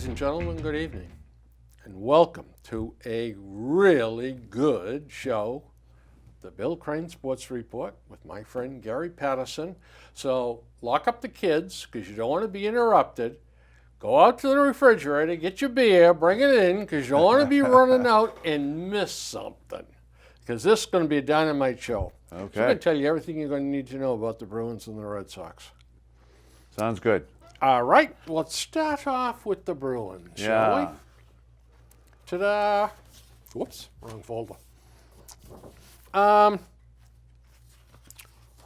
Ladies and gentlemen, good evening, and welcome to a really good show, the Bill Crane Sports Report with my friend Gary Patterson. So lock up the kids because you don't want to be interrupted. Go out to the refrigerator, get your beer, bring it in because you don't want to be running out and miss something. Because this is going to be a dynamite show. Okay. So I'm going to tell you everything you're going to need to know about the Bruins and the Red Sox. Sounds good. All right, let's start off with the Bruins, shall we? Ta-da! Whoops, wrong folder.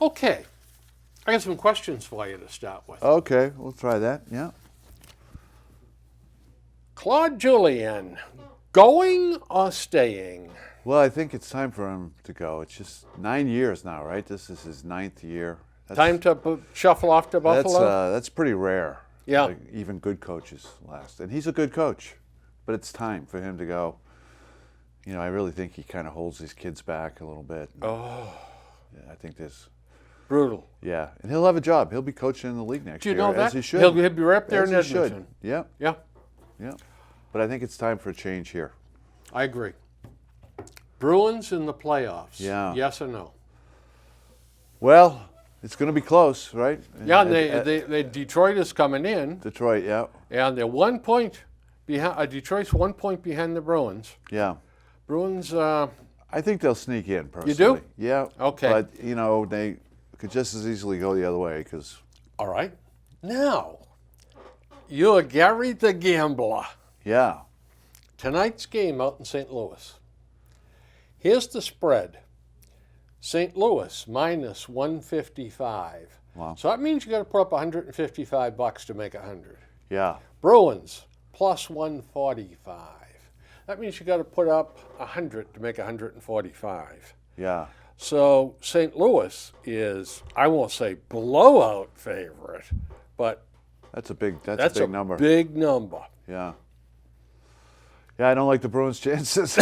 Okay, I got some questions for you to start with. Okay, we'll try that, yeah. Claude Julien, going or staying? Well, I think it's time for him to go. It's just 9 years now, right? This is his 9th year. Time to shuffle off to Buffalo? That's pretty rare. Yeah. Like, even good coaches last. And he's a good coach, but it's time for him to go. You know, I really think he kind of holds these kids back a little bit. Oh. Yeah, I think this. Brutal. Yeah, and he'll have a job. He'll be coaching in the league next Do you year, know that? as he should. He'll be right up there as in he Edmonton. should. Yeah. Yeah. Yeah. But I think it's time for a change here. I agree. Bruins in the playoffs. Yeah. Yes or no? Well, it's going to be close, right? Yeah, and they Detroit is coming in. Detroit, yeah. And they're 1 point behind. Detroit's 1 point behind the Bruins. Yeah. Bruins. I think they'll sneak in, personally. You do? Yeah. Okay. But, you know, they could just as easily go the other way because. All right. Now, you're Gary the Gambler. Yeah. Tonight's game out in St. Louis. Here's the spread. St. Louis minus 155. Wow. So that means you got to put up $155 to make 100. Yeah. Bruins plus 145. That means you got to put up 100 to make 145. Yeah. So St. Louis is, I won't say blowout favorite, but That's a big number. Big number. Yeah. Yeah, I don't like the Bruins' chances.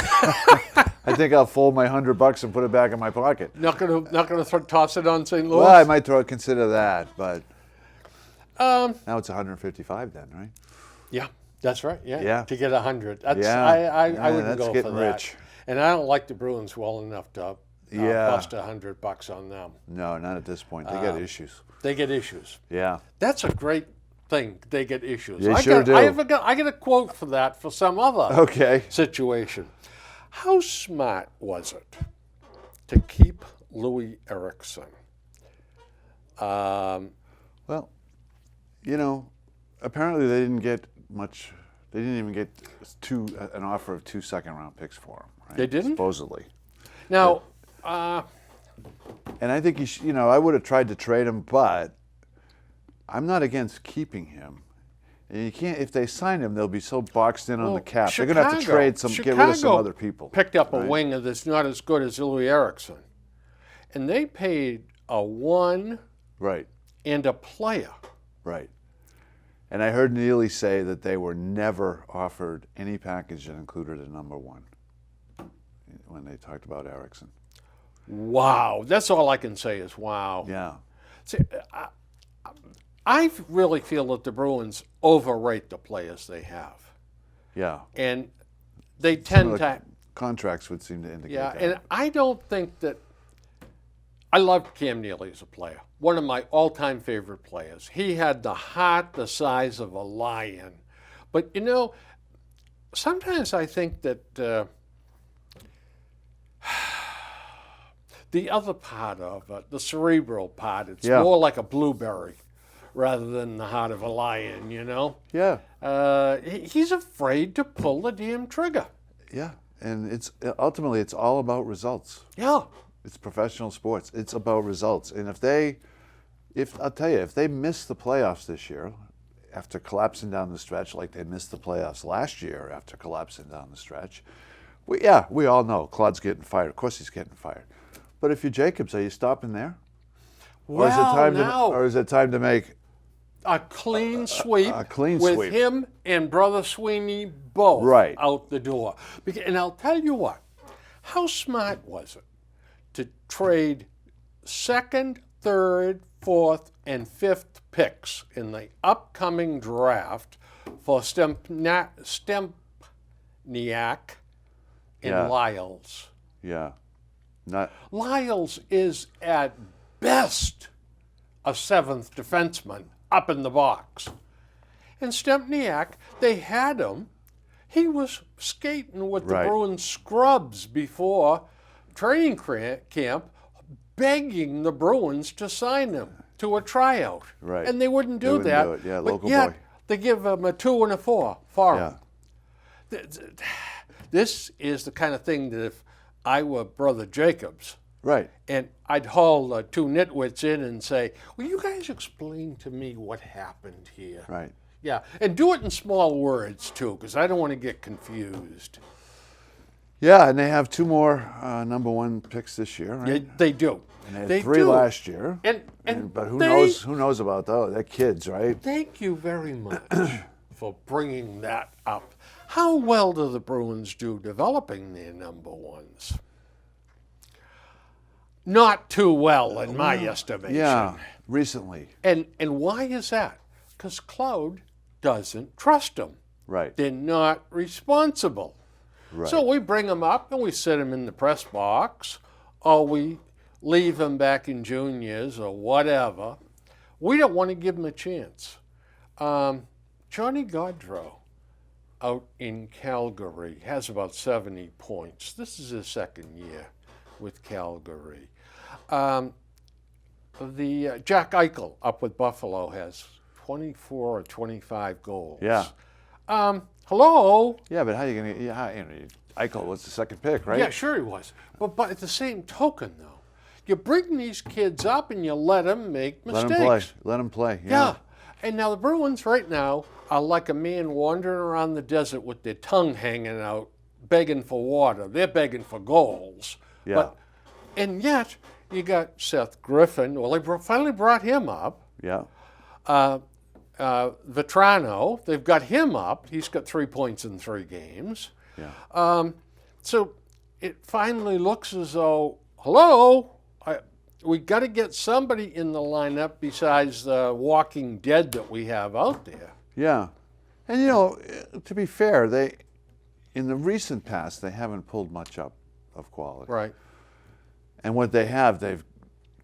I think I'll fold my $100 and put it back in my pocket. Not gonna toss it on St. Louis. Well, I might consider that, but now it's 155 then, right? Yeah, that's right. Yeah, Yeah. to get 100. That's Yeah. I wouldn't that's go for getting that. rich. And I don't like the Bruins well enough to Yeah. bust $100 on them. No, not at this point. They got issues. They get issues. Yeah. That's a great thing. They get issues. They sure do. I get a quote for that for some other Okay. situation. How smart was it to keep Louis Eriksson? Well, you know, apparently they didn't get much. They didn't even get an offer of 2 second-round picks for him. Right? They didn't? Supposedly. Now, And I think I would have tried to trade him, but I'm not against keeping him. And you can't. If they sign him, they'll be so boxed in on the cap. They're going to have to trade get rid of some other people. Picked up right? a winger that's not as good as Louis Eriksson, and they paid a 1 Right. and a player. Right. And I heard Neely say that they were never offered any package that included a number 1 when they talked about Eriksson. Wow, that's all I can say is wow. Yeah. See, I really feel that the Bruins overrate the players they have, Yeah. and they Some tend of the to. contracts would seem to indicate Yeah, that. and I don't think that. I loved Cam Neely as a player. One of my all-time favorite players. He had the heart the size of a lion. But, you know, sometimes I think that the other part of it, the cerebral part, it's more like a blueberry rather than the heart of a lion, you know? Yeah. He's afraid to pull the damn trigger. Yeah. And ultimately it's all about results. Yeah. It's professional sports. It's about results. And if they miss the playoffs this year after collapsing down the stretch like they missed the playoffs last year after collapsing down the stretch, we all know Claude's getting fired. Of course he's getting fired. But if you're Jacobs, are you stopping there? Well, or is it time to make a clean sweep with with him and Brother Sweeney both out the door? And I'll tell you what, how smart was it to trade second, third, fourth, and fifth picks in the upcoming draft for Stempniak and Yeah. Lyles. Yeah. Not. Lyles is at best a seventh defenseman up in the box. And Stempniak, they had him. He was skating with the Right. Bruins scrubs before training camp, begging the Bruins to sign him to a tryout. Right. And they wouldn't They do wouldn't that. do it. Yeah, but local yet boy. they give him a 2 and a 4 for Yeah. him. This is the kind of thing that if I were Brother Jacobs, Right. and I'd haul two nitwits in and say, will you guys explain to me what happened here? Right. Yeah, and do it in small words too, because I don't want to get confused. Yeah, and they have 2 more number 1 picks this year, right? They do. And they had They 3 do. last year. But who knows? Who knows about those? They're kids, right? Thank you very much for bringing that up. How well do the Bruins do developing their number ones? Not too well, in my estimation. Yeah, recently. And why is that? Because Cloud doesn't trust them. Right. They're not responsible. Right. So we bring them up and we sit them in the press box, or we leave them back in juniors or whatever. We don't want to give them a chance. Johnny Gaudreau out in Calgary has about 70 points. This is his second year with Calgary. The Jack Eichel up with Buffalo has 24 or 25 goals. Yeah. Hello? Yeah, but how are you going to? Yeah, Eichel was the second pick, right? Yeah, sure he was. But at the same token, though, you bring these kids up and you let them make mistakes. Let them play. Let them play. Yeah. And now the Bruins right now are like a man wandering around the desert with their tongue hanging out, begging for water. They're begging for goals. Yeah. And yet, you got Seth Griffin. Well, they finally brought him up. Yeah. Vetrano, they've got him up. He's got 3 points in 3 games. Yeah. So it finally looks as though, hello, we got to get somebody in the lineup besides the Walking Dead that we have out there. Yeah. And to be fair, in the recent past, they haven't pulled much up of quality. Right. And what they have, they've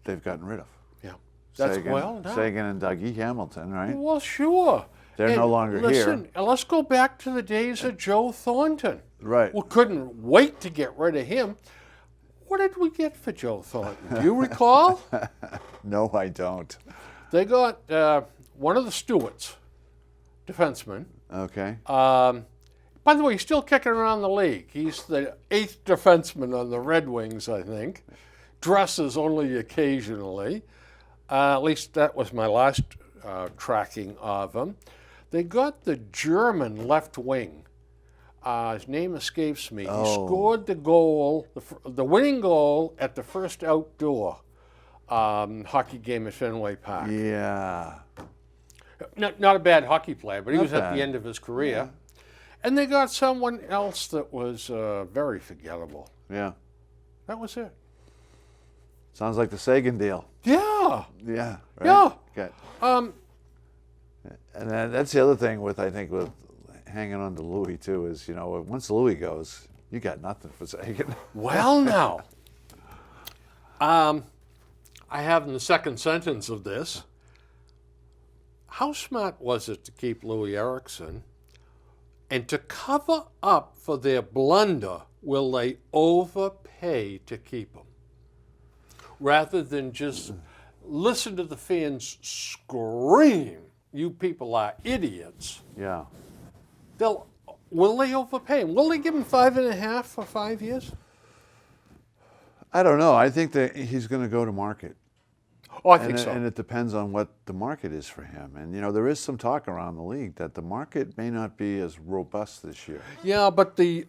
gotten rid of. Yeah. That's Sagan, well done. Sagan and Dougie Hamilton, right? Well, sure. They're no longer here. Listen, let's go back to the days of Joe Thornton. Right. We couldn't wait to get rid of him. What did we get for Joe Thornton? Do you recall? No, I don't. They got one of the Stewarts, defenseman. Okay. By the way, he's still kicking around the league. He's the 8th defenseman on the Red Wings, I think. Dresses only occasionally. At least that was my last tracking of him. They got the German left wing. His name escapes me. Oh. He scored the goal, the winning goal at the first outdoor hockey game at Fenway Park. Yeah. Not a bad hockey player, but he Not was at bad. the end of his career. And they got someone else that was very forgettable. Yeah. That was it. Sounds like the Sagan deal. Yeah. Yeah. Right? Yeah. Okay. Um, And that's the other thing with hanging on to Louis too is once Louis goes, you got nothing for Sagan. well, now, I have in the second sentence of this, how smart was it to keep Louis Erickson? And to cover up for their blunder, will they overpay to keep him? Rather than just listen to the fans scream, you people are idiots. Yeah. Will they overpay him? Will they give him 5.5 for 5 years? I don't know. I think that he's going to go to market. Oh, I think so. And it depends on what the market is for him. And, there is some talk around the league that the market may not be as robust this year. Yeah, but the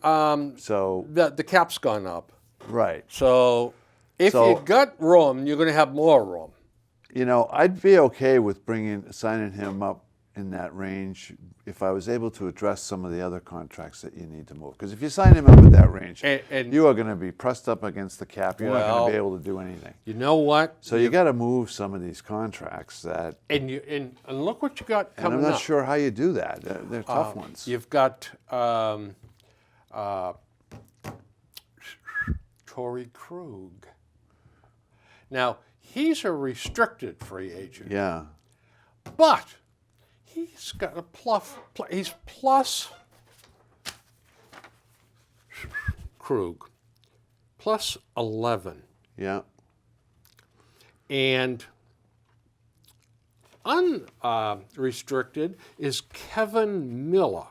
cap's gone up. Right. So if you got room, you're going to have more room. I'd be okay with signing him up in that range if I was able to address some of the other contracts that you need to move. Because if you sign him up at that range, And you are going to be pressed up against the cap. You're not going Well, to be able to do anything. you know what? So you got to move some of these contracts that. And look what you got And coming I'm not up. sure how you do that. They're tough ones. You've got Torrey Krug. Now, he's a restricted free agent. Yeah. But he's got a he's plus Krug, plus 11. Yeah. And unrestricted is Kevin Miller.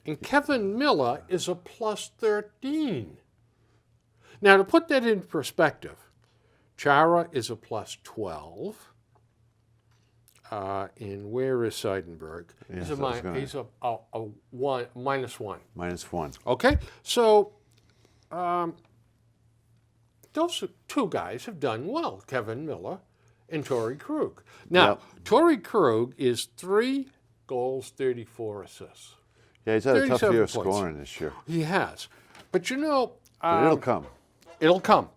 And Kevin Miller is a plus 13. Now, to put that in perspective, Chara is a plus 12. And where is Seidenberg? Yes, He's a one, minus 1. Minus 1. Okay, so those two guys have done well, Kevin Miller and Torrey Krug. Now, Yep. Torrey Krug is 3 goals, 34 assists. Yeah, he's had a tough 37 year points. scoring this year. He has. But you know, But it'll come. it'll come.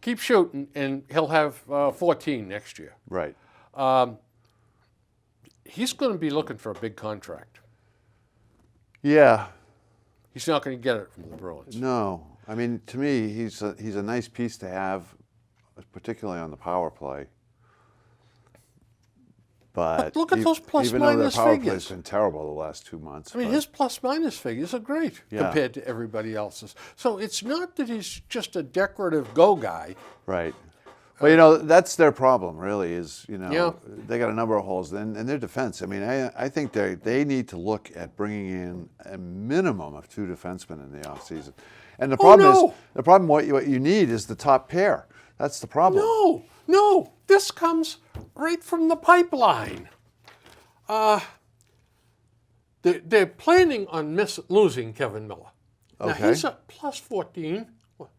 Keep shooting, and he'll have 14 next year. Right. He's going to be looking for a big contract. Yeah. He's not going to get it from the Bruins. No. I mean, to me, he's a nice piece to have, particularly on the power play. But look at those plus even though minus their power figures. play's been terrible the last 2 months. I mean, but- his plus-minus figures are great Yeah. compared to everybody else's. So it's not that he's just a decorative go guy. Right. Well, you know, that's their problem, really, is, you know, Yeah. they got a number of holes. And their defense, I mean, I think they need to look at bringing in a minimum of 2 defensemen in the offseason. And the problem is, what you need is the top pair. That's the problem. No, this comes right from the pipeline. They're planning on losing Kevin Miller. Now, Okay. he's a plus 14.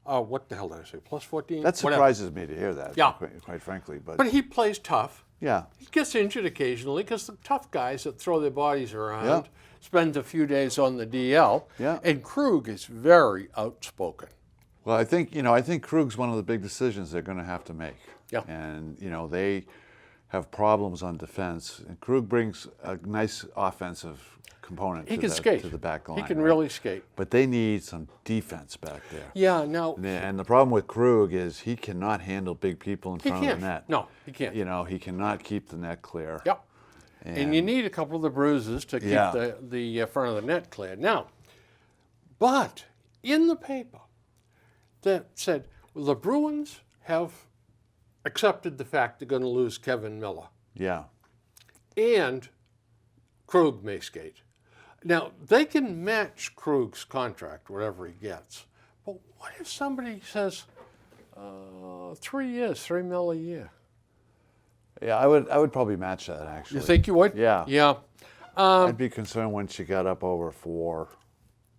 What the hell did I say? Plus 14? That surprises me to hear that, Yeah. quite frankly. But he plays tough. Yeah. He gets injured occasionally because the tough guys that throw their bodies around Yeah. spend a few days on the DL. Yeah. And Krug is very outspoken. Well, I think Krug's one of the big decisions they're going to have to make. Yeah. And, they have problems on defense. And Krug brings a nice offensive component He to can skate. the back line. He can right? really skate. But they need some defense back there. Yeah, now And the problem with Krug is he cannot handle big people in he front of can't. the net. No, he can't. He cannot keep the net clear. Yep. And you need a couple of the bruises to keep Yeah. the front of the net clear. Now, but in the paper that said, well, the Bruins have accepted the fact they're going to lose Kevin Miller Yeah. and Krug may skate. Now, they can match Krug's contract, whatever he gets. But what if somebody says 3 years, $3 million a year? Yeah, I would probably match that, actually. You think you would? Yeah. Yeah. I'd be concerned when she got up over 4.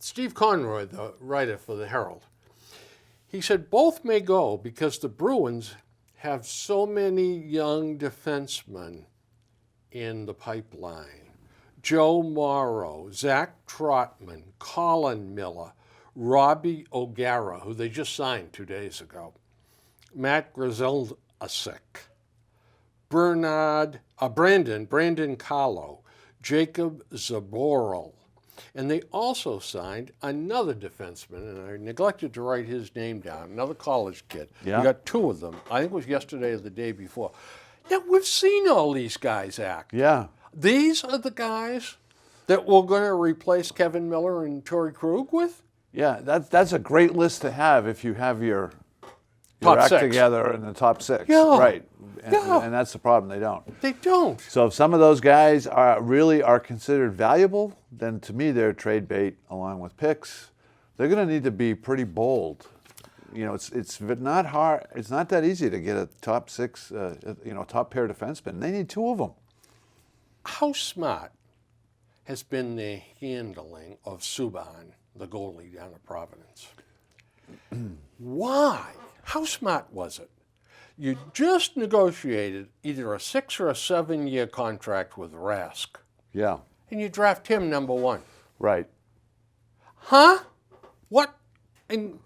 Steve Conroy, the writer for the Herald, he said both may go because the Bruins have so many young defensemen in the pipeline. Joe Morrow, Zach Trotman, Colin Miller, Robbie O'Gara, who they just signed 2 days ago, Matt Grzelczyk, Brandon Carlo, Jacob Zaboral. And they also signed another defenseman, and I neglected to write his name down, another college kid. Yeah. We got 2 of them. I think it was yesterday or the day before. Now, we've seen all these guys act. Yeah. These are the guys that we're going to replace Kevin Miller and Torrey Krug with? Yeah, that's a great list to have if you have your Top act 6. together in the top 6. Yeah. Right. And, Yeah. and that's the problem. They don't. They don't. So if some of those guys are considered valuable, then to me they're trade bait along with picks. They're going to need to be pretty bold. It's not hard. It's not that easy to get a top 6, top pair defenseman. They need 2 of them. How smart has been the handling of Subban, the goalie down at Providence? Why? How smart was it You just negotiated either a 6 or a 7 year contract with Rask, Yeah. and you draft him number 1. Right. Huh? What? And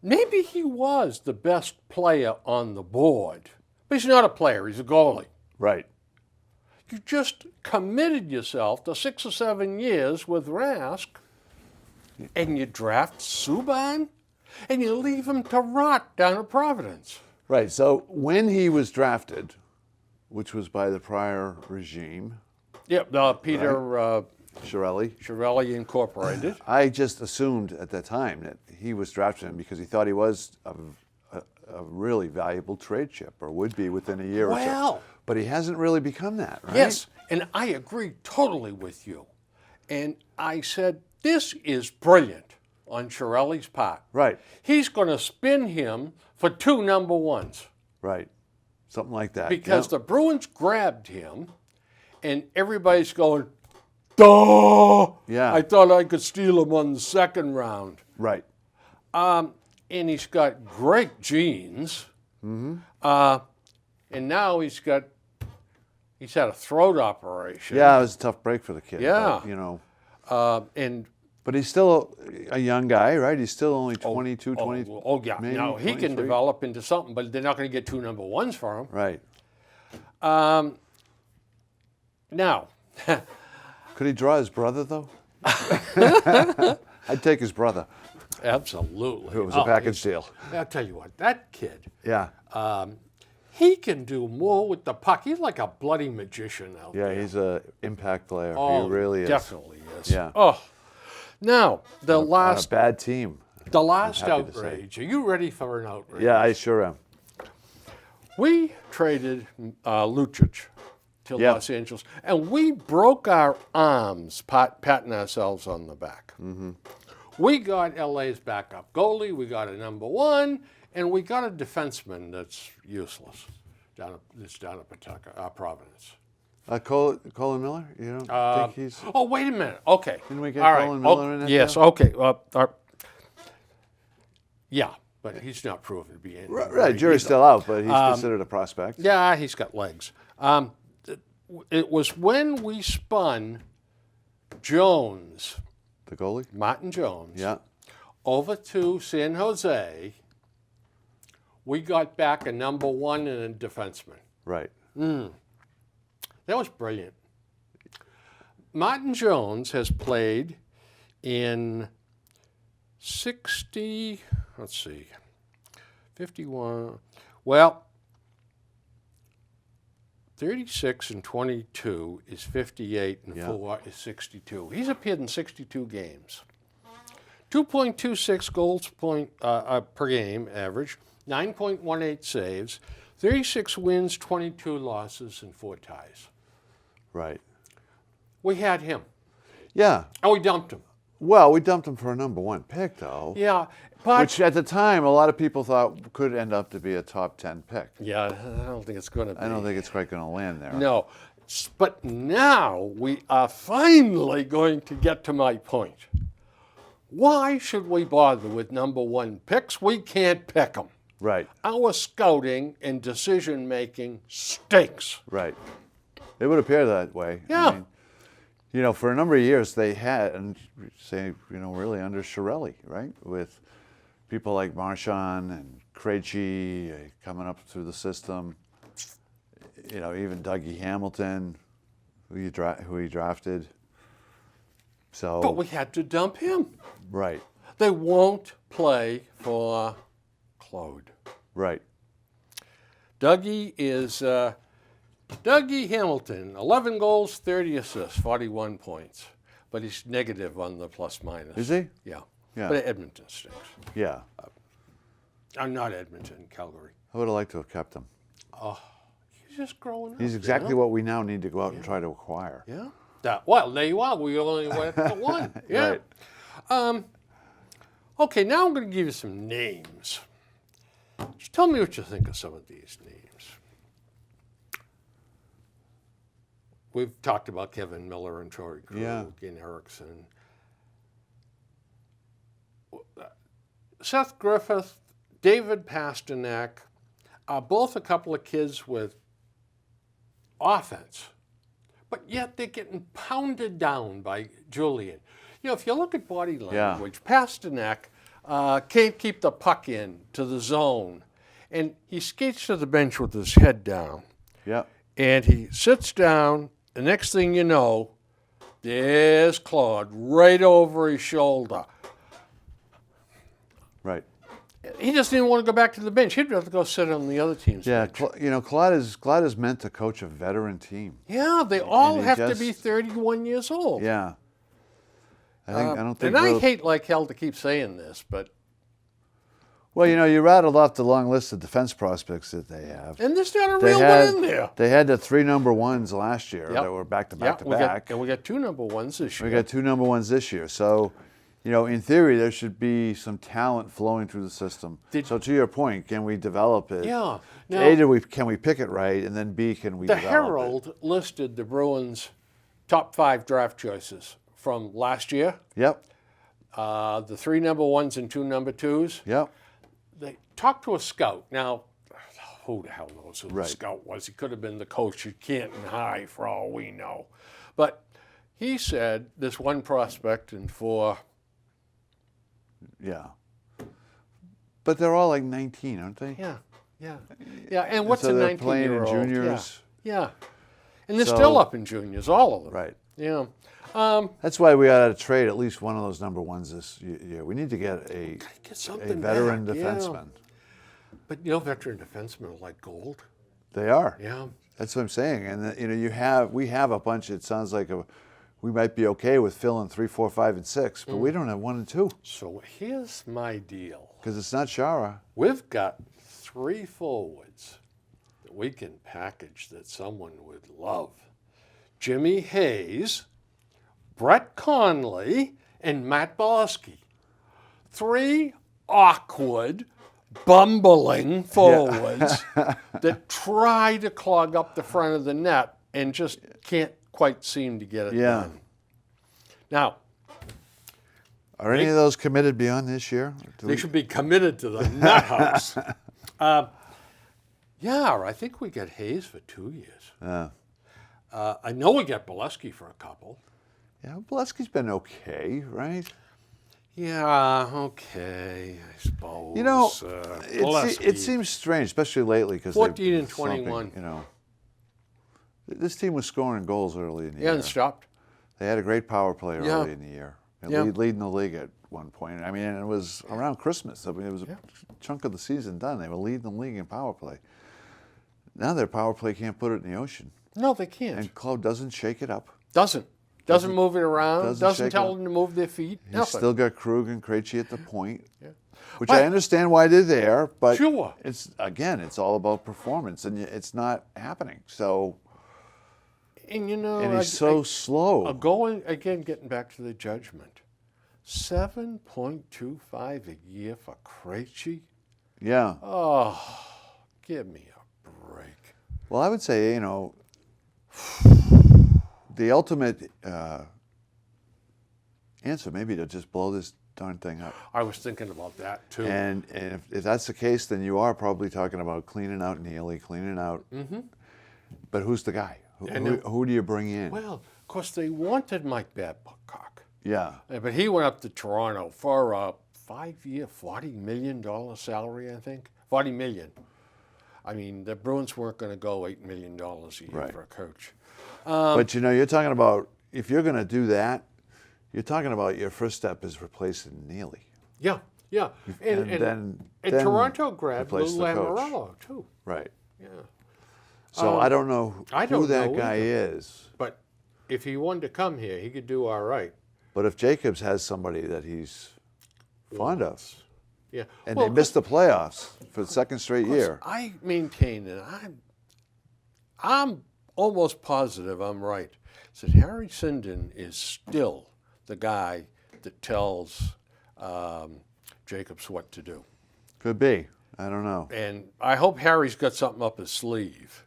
maybe he was the best player on the board, but he's not a player. He's a goalie. Right. You just committed yourself to 6 or 7 years with Rask, and you draft Subban, and you leave him to rot down at Providence. Right. So when he was drafted, which was by the prior regime, Yep, Peter Chiarelli, Incorporated. I just assumed at that time that he was drafted because he thought he was a really valuable trade chip, or would be within a year or so. Well, But he hasn't really become that, right? yes, and I agree totally with you. And I said, this is brilliant on Chiarelli's part. Right. He's going to spin him for 2 number 1s. Right. Something like that. Because Yeah. the Bruins grabbed him, and everybody's going, duh! Yeah. I thought I could steal him on the 2nd round. Right. And he's got great genes. Mm-hmm. And now he's had a throat operation. Yeah, it was a tough break for the kid. Yeah. But, you know. And But he's still a young guy, right? He's still only 22, 20. oh yeah. maybe Now he can 23. develop into something, but they're not going to get 2 number 1s for him. Right. Now, Could he draw his brother, though? I'd take his brother absolutely. if it was a package deal. I'll tell you what, that kid, Yeah. he can do more with the puck. He's like a bloody magician out Yeah, there. he's an impact player. Oh, he really is. definitely is. Yeah. Oh, now the On a last bad team. last happy to say. outrage. Are you ready for an outrage? Yeah, I sure am. We traded Lucic to Yep. Los Angeles, and we broke our arms patting ourselves on the back. Mm-hmm. We got LA's backup goalie, we got a number 1, and we got a defenseman that's useless down at Pawtucket, Providence. Colin Miller? You don't think he's... Oh, wait a minute. Okay. Didn't we get All right. Colin Miller in it? Yes, now? okay. Yeah, but he's not proven to be anything. Right, jury's still out, but he's considered a prospect. Yeah, he's got legs. It was when we spun Jones, The goalie? Martin Jones, Yeah. over to San Jose. We got back a number 1 and a defenseman. Right. That was brilliant. Martin Jones has played in 51, well, 36 and 22 is 58 and 4 is 62. He's appeared in 62 games. 2.26 goals per game average, 9.18 saves, 36 wins, 22 losses, and 4 ties. Right. We had him, Yeah. and we dumped him. Well, we dumped him for a number 1 pick, though. Yeah, but Which at the time, a lot of people thought could end up to be a top 10 pick. yeah, I don't think it's going to be. I don't think it's quite going to land there. No, but now we are finally going to get to my point. Why should we bother with number 1 picks? We can't pick them. Right, Our scouting and decision making stinks. right. It would appear that way. Yeah. I mean, you know, for a number of years they had, and say, you know, really under Chiarelli, right? With people like Marchand and Krejci coming up through the system. You know, even Dougie Hamilton, who he drafted. So, But we had to dump him. right, They won't play for Claude. right. Dougie Hamilton, 11 goals, 30 assists, 41 points. But he's negative on the plus minus. Is he? Yeah. Yeah. But Edmonton stinks. Yeah. Not Edmonton, Calgary. I would have liked to have kept him. He's just growing up. He's exactly you know? what we now need to go out and try to acquire. Yeah. Well, there you are. We only went to 1. Yeah. Right. Okay, now I'm going to give you some names. Just tell me what you think of some of these names. We've talked about Kevin Miller and Torrey Krug and Erickson. Seth Griffith, David Pasternak, are both a couple of kids with offense, but yet they're getting pounded down by Julian. You know, if you look at body language, Pasternak can't keep the puck in to the zone, and he skates to the bench with his head down. Yeah. And he sits down. The next thing you know, there's Claude right over his shoulder. Right. He doesn't even want to go back to the bench. He'd rather go sit on the other team's bench. You know, Claude is meant to coach a veteran team. Yeah, they all he have to just- be 31 years old. Yeah. I don't think. And I hate like hell to keep saying this, but Well, you know, you rattled off the long list of defense prospects that they have. and there's not a They real had, one in there. They had the 3 number ones last year Yep. that were back to back to we back. got, and we got 2 number ones this year. We got 2 number ones this year. So, you know, in theory, there should be some talent flowing through the system. So, to your point, can we develop it? Yeah. Now, A, can we pick it right? And then B, can we the develop Herald listed the Bruins' top 5 draft choices from last year. it? Yep. The 3 number ones and 2 number twos. Yep. They talked to a scout. Now, who the hell knows who Right. the scout was? He could have been the coach at Canton High, for all we know. But he said this one prospect and 4. Yeah. But they're all like 19, aren't they? Yeah, yeah, yeah. And what's so a they're playing in 19-year-old? juniors. Yeah. And they're So- still up in juniors, all of them. Right. Yeah. That's why we got to trade at least one of those number ones this year. We need to get a something veteran back, yeah. defenseman. But you know, veteran defensemen are like gold. They are. Yeah. That's what I'm saying. And you know, we have a bunch. It sounds like we might be okay with filling 3, 4, 5, and 6, but we don't have 1 and 2 So here's my deal. because it's not Shara. We've got 3 forwards that we can package that someone would love. Jimmy Hayes, Brett Conley, and Matt Bolsky. 3 awkward, bumbling forwards that try to clog up the front of the net and just can't quite seem to get it Yeah. done. Now, Are any of those committed beyond this year? they should be committed to the nut house. Yeah, I think we got Hayes for 2 years. Yeah. I know we got Bolesky for a couple. Yeah, Bolesky's been okay, right? Yeah, okay, I suppose. You know, Bolesky. it seems strange, especially lately, because 14 and 21. You know, this team was scoring goals early in the Yeah, year. and stopped. They had a great power play Yeah. early in the year. Yeah. Leading the league at one point. I mean, and it was around Christmas. I mean, it was a chunk of the season done. They were leading the league in power play. Now their power play can't put it in the ocean. No, they can't. And Claude doesn't shake it up. Doesn't move it around. doesn't Doesn't shake tell it. them to move their feet. He's Nothing. still got Krug and Krejci at the point, which But- I understand why they're there. But Sure. it's all about performance, and it's not happening. So, and you know, and he's so slow. going again, getting back to the judgment. 7.25 a year for Krejci. Yeah. Oh, give me a break. Well, I would say, you know, the ultimate answer maybe to just blow this darn thing up. I was thinking about that too. And if that's the case, then you are probably talking about cleaning out Neely, cleaning out. Mm-hmm. But who's the guy? Who do you bring in? Well, of course, they wanted Mike Babcock. Yeah. But he went up to Toronto for a 5-year, $40 million salary, I think. $40 million. I mean, the Bruins weren't going to go $8 million a year Right. for a coach. But, you know, you're talking about, if you're going to do that, you're talking about your first step is replacing Neely. Yeah, yeah. And then Toronto grabbed Lou replace the coach. Lamoriello, too. Right. Yeah. So I don't know I who don't that know guy either. is. But if he wanted to come here, he could do all right. But if Jacobs has somebody that he's fond of, Yeah. and Well, they missed the playoffs for the second straight year. I maintain that I'm almost positive I'm right. That Harry Sinden is still the guy that tells Jacobs what to do. Could be. I don't know. And I hope Harry's got something up his sleeve.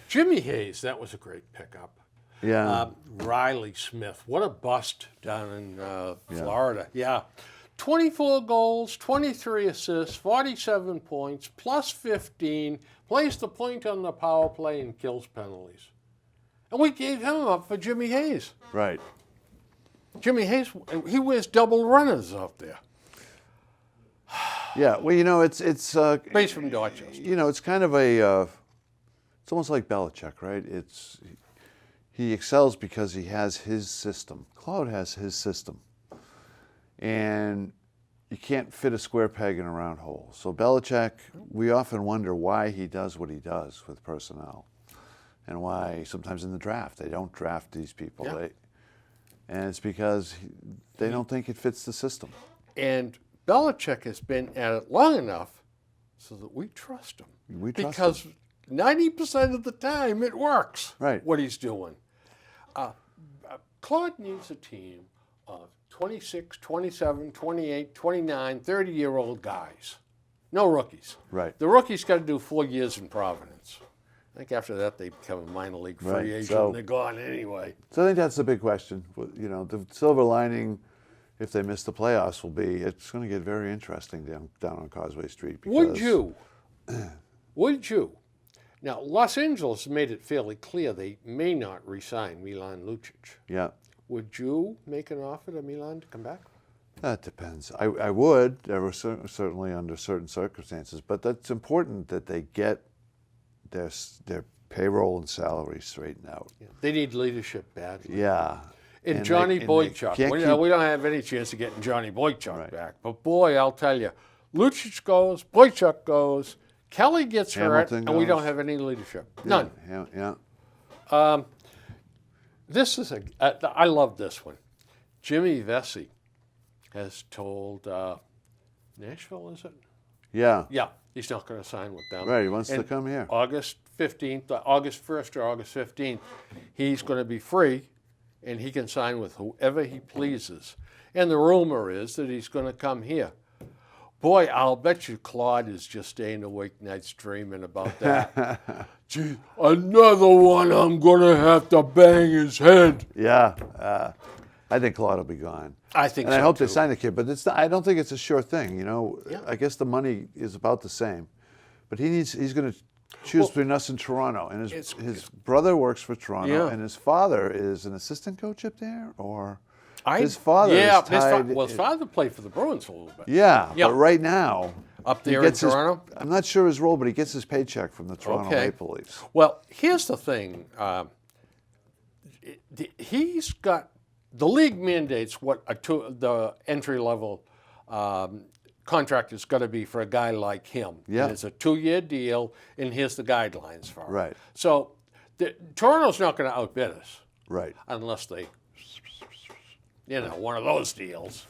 Jimmy Hayes, that was a great pickup. Yeah. Riley Smith, what a bust down in Florida. Yeah. 24 goals, 23 assists, 47 points, plus 15, plays the point on the power play and kills penalties. And we gave him up for Jimmy Hayes. Right. Jimmy Hayes, he wears double runners out there. Yeah. Well, it's Based from Dorchester. it's kind of a it's almost like Belichick, right? He excels because he has his system. Claude has his system. And you can't fit a square peg in a round hole. So Belichick, we often wonder why he does what he does with personnel, and why sometimes in the draft they don't draft these people. Yeah. And it's because they don't think it fits the system. And Belichick has been at it long enough so that we trust him. We trust because him. 90% of the time it works, Right. what he's doing. Claude needs a team of 26, 27, 28, 29, 30-year-old guys. No rookies. Right. The rookies got to do 4 years in Providence. I think after that they become a minor league free Right, agent so- and they're gone anyway. So I think that's the big question. The silver lining, if they miss the playoffs, will be it's going to get very interesting down on Causeway Street. Would you? Would you? Now, Los Angeles made it fairly clear they may not re-sign Milan Lucic. Yeah. Would you make an offer to Milan to come back? That depends. I would, certainly under certain circumstances, but that's important that they get their payroll and salary straightened out. Yeah. They need leadership badly. Yeah. And Johnny Boychuk. can't We keep- don't have any chance of getting Johnny Boychuk Right. back. But boy, I'll tell you, Lucic goes, Boychuk goes, Kelly gets hurt, Hamilton and we goes. don't have any leadership. None. Yeah. This is I love this one. Jimmy Vesey has told Nashville, is it? Yeah. Yeah, he's not going to sign with them. Right. He wants to And come here. August 15th, August 1st or August 15th, he's going to be free, and he can sign with whoever he pleases. And the rumor is that he's going to come here. Boy, I'll bet you Claude is just staying awake nights dreaming about that. Gee, another one I'm going to have to bang his head. Yeah. I think Claude will be gone. I think And so, I hope too. they sign the kid, but I don't think it's a sure thing. Yeah. I guess the money is about the same, but he's going to choose between us and Toronto. And his brother works for Toronto, Yeah. and his father is an assistant coach up there, or his father father is tied. his father played for the Bruins for a little bit. Yeah, Yeah. but right now Up he there in gets his- Toronto? I'm not sure his role, but he gets his paycheck from the Toronto Okay. Maple Leafs. Well, here's the thing. He's got the league mandates what the entry level contract is going to be for a guy like him. Yeah. And it's a 2-year deal, and here's the guidelines for it. Right. So Toronto's not going to outbid us Right. unless they, one of those deals.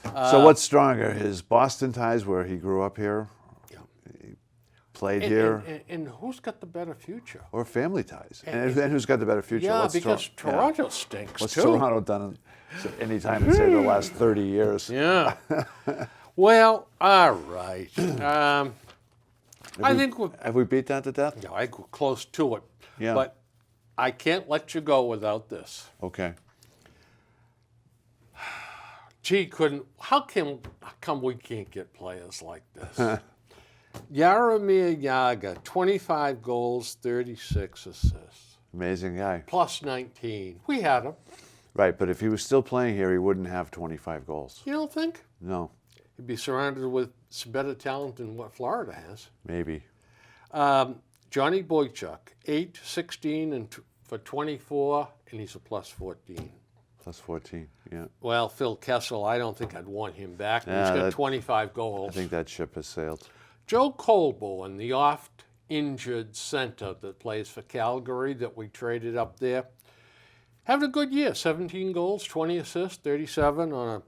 So what's stronger, his Boston ties where he grew up here, Yeah. he played here, And who's got the better future? or family ties? And who's got the better future? Yeah, What's because Tor- yeah. Toronto stinks What's too. Toronto done any time in, say, the last 30 years? Yeah. Well, all right. I think Have we beat that to death? I go close to it. Yeah. But I can't let you go without this. Okay. Gee, how come we can't get players like this? Jaromir Jagr, 25 goals, 36 assists, Amazing guy. plus 19. We had him. Right, but if he was still playing here, he wouldn't have 25 goals. You don't think? No, He'd be surrounded with some better talent than what Florida has. maybe. Johnny Boychuk, 8, 16, and for 24, and he's a plus 14. Plus 14, yeah. Well, Phil Kessel, I don't think I'd want him back. Yeah, He's got that- 25 goals. I think that ship has sailed. Joe Colborne, the oft-injured center that plays for Calgary that we traded up there, having a good year. 17 goals, 20 assists, 37 on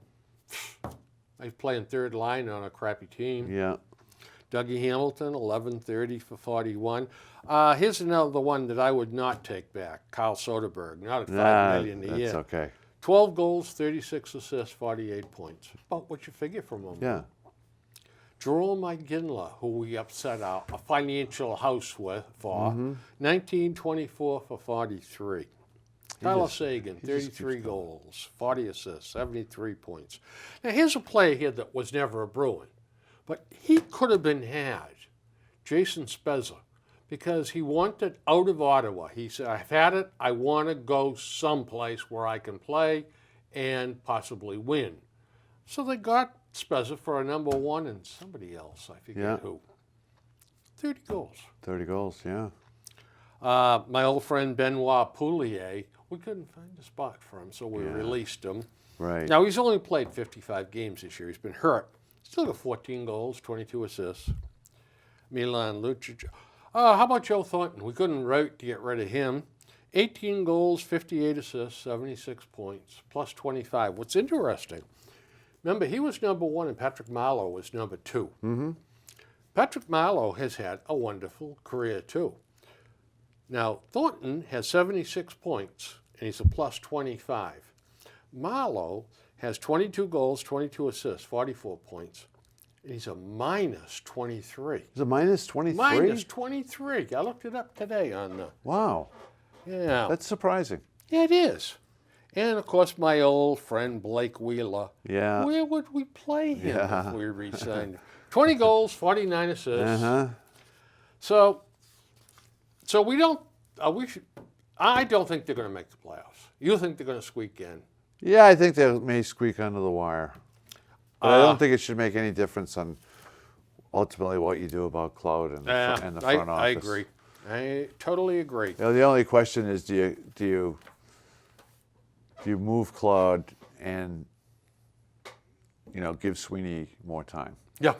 he's playing third line on a crappy team. Yeah. Dougie Hamilton, 11-30 for 41. Here's another one that I would not take back. Kyle Soderberg, not at $5 million a that's year. okay. 12 goals, 36 assists, 48 points. About what you figure from him. Yeah. Jerome McGinley, who we upset a financial house for, Mm-hmm. 19-24 for 43. Tyler just Sagan, keeps 33 going. goals, 40 assists, 73 points. Now, here's a player here that was never a Bruin, but he could have been had, Jason Spezza, because he wanted out of Ottawa. He said, I've had it. I want to go someplace where I can play and possibly win. So they got Spezza for a number one and somebody else, I forget who. 30 goals. 30 goals, yeah. My old friend Benoit Poulier, we couldn't find a spot for him, so we released him. Right. Now, he's only played 55 games this year. He's been hurt. Still got 14 goals, 22 assists. Milan Lucic. How about Joe Thornton? We couldn't wait to get rid of him. 18 goals, 58 assists, 76 points, plus 25. What's interesting, remember, he was number one and Patrick Marleau was number two. Mm-hmm. Patrick Marleau has had a wonderful career, too. Now, Thornton has 76 points, and he's a plus 25. Marleau has 22 goals, 22 assists, 44 points, and he's a minus 23. Is it minus 23? Minus 23. I looked it up today on the... Wow. Yeah. That's surprising. Yeah, it is. And, of course, my old friend Blake Wheeler. Yeah. Where would we play him if we re-signed him? 20 goals, 49 assists. Uh-huh. So we don't. I don't think they're going to make the playoffs. You think they're going to squeak in? Yeah, I think they may squeak under the wire. But I don't think it should make any difference on ultimately what you do about Claude and the front office. I agree. I totally agree. You know, the only question is, do you move Claude and give Sweeney more time, Yeah.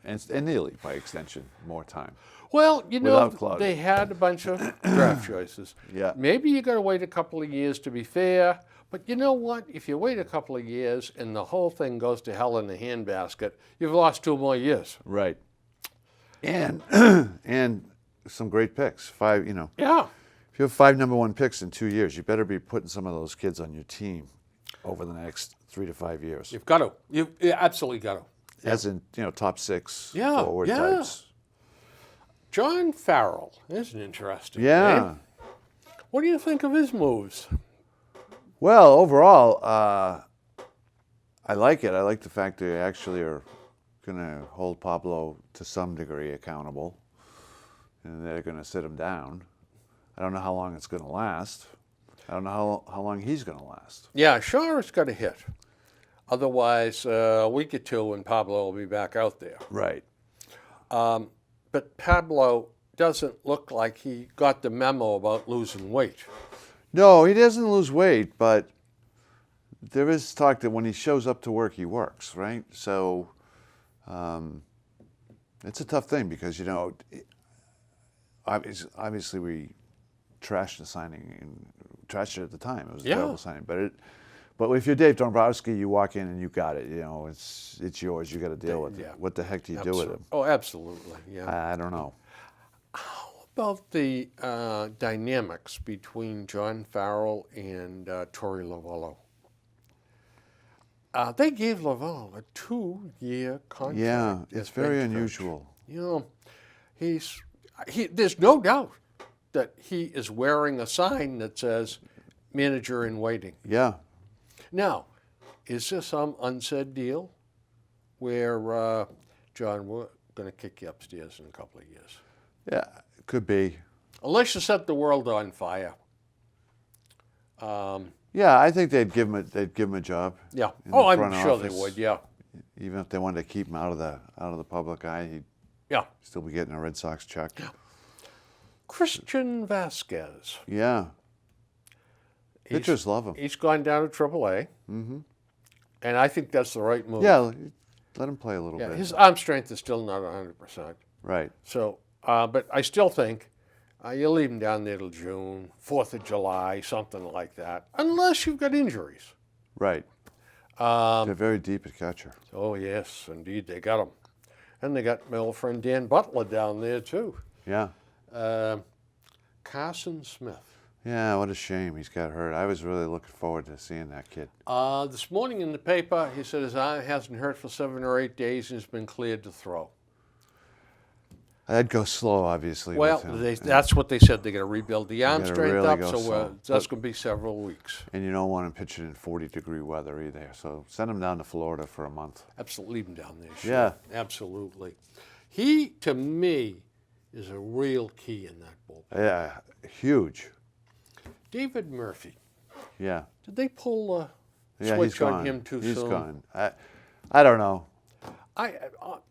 and Neely by extension more time? Well, Without Claude. they had a bunch of draft choices. Yeah. Maybe you got to wait a couple of years to be fair. But you know what? If you wait a couple of years and the whole thing goes to hell in the handbasket, you've lost 2 more years. Right. And and some great picks. 5. Yeah. If you have 5 number 1 picks in 2 years, you better be putting some of those kids on your team over the next 3 to 5 years. You've got to. You absolutely got to. As in, top 6 Yeah, forward yeah. types. John Farrell is an interesting Yeah. name. What do you think of his moves? Well, overall, I like it. I like the fact they actually are going to hold Pablo to some degree accountable, and they're going to sit him down. I don't know how long it's going to last. I don't know how long he's going to last. Yeah, Shaw's got a hit. Otherwise, a week or two and Pablo will be back out there. Right. But Pablo doesn't look like he got the memo about losing weight. No, he doesn't lose weight, but there is talk that when he shows up to work, he works, right? So it's a tough thing because, obviously we trashed the signing and trashed it at the time. It was a terrible signing. But if you're Dave Dombrowski, you walk in and you got it. It's yours. You got to deal with it. What the heck do you do with him? Oh, absolutely. Yeah. I don't know. How about the dynamics between John Farrell and Torey Lovullo? They gave Lovullo a 2-year contract. Yeah, it's very bench unusual. coach. There's no doubt that he is wearing a sign that says manager in waiting. Yeah. Now, is this some unsaid deal where, John, we're going to kick you upstairs in a couple of years? Yeah, it could be. Unless you set the world on fire. Yeah, I think they'd give him a job. Yeah. in the Oh, I'm front sure they office. would. Yeah. Even if they wanted to keep him out of the public eye, he'd Yeah. still be getting a Red Sox check. Christian Vasquez. Yeah. Pitchers love him. He's gone down to AAA. Mm-hmm. And I think that's the right move. Yeah, let him play a little bit. His arm strength is still not 100%. Right. So, but I still think you leave him down there till June, 4th of July, something like that, unless you've got injuries. Right. They're very deep at catcher. Oh, yes, indeed, they got him. And they got my old friend Dan Butler down there, too. Yeah. Carson Smith. Yeah, what a shame he's got hurt. I was really looking forward to seeing that kid. This morning in the paper, he said his eye hasn't hurt for 7 or 8 days and has been cleared to throw. I'd go slow, obviously. Well, with him. that's what they said. They're going to rebuild the arm gotta strength really up, go so slow. that's going to be several weeks. And you don't want him pitching in 40-degree weather either. So send him down to Florida for a month. Absolutely, leave him down there. Sure. Yeah. Absolutely. He, to me, is a real key in that bullpen. Yeah, huge. David Murphy. Yeah. Did they pull a Yeah, switch he's gone. on him too soon? He's gone. I don't know.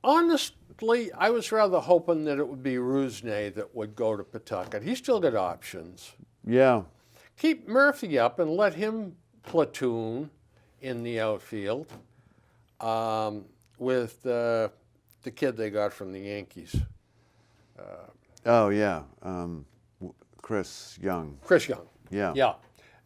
Honestly, I was rather hoping that it would be Rusney that would go to Pawtucket. He's still got options. Yeah. Keep Murphy up and let him platoon in the outfield with the kid they got from the Yankees. Oh, yeah. Chris Young. Chris Young. Yeah. Yeah.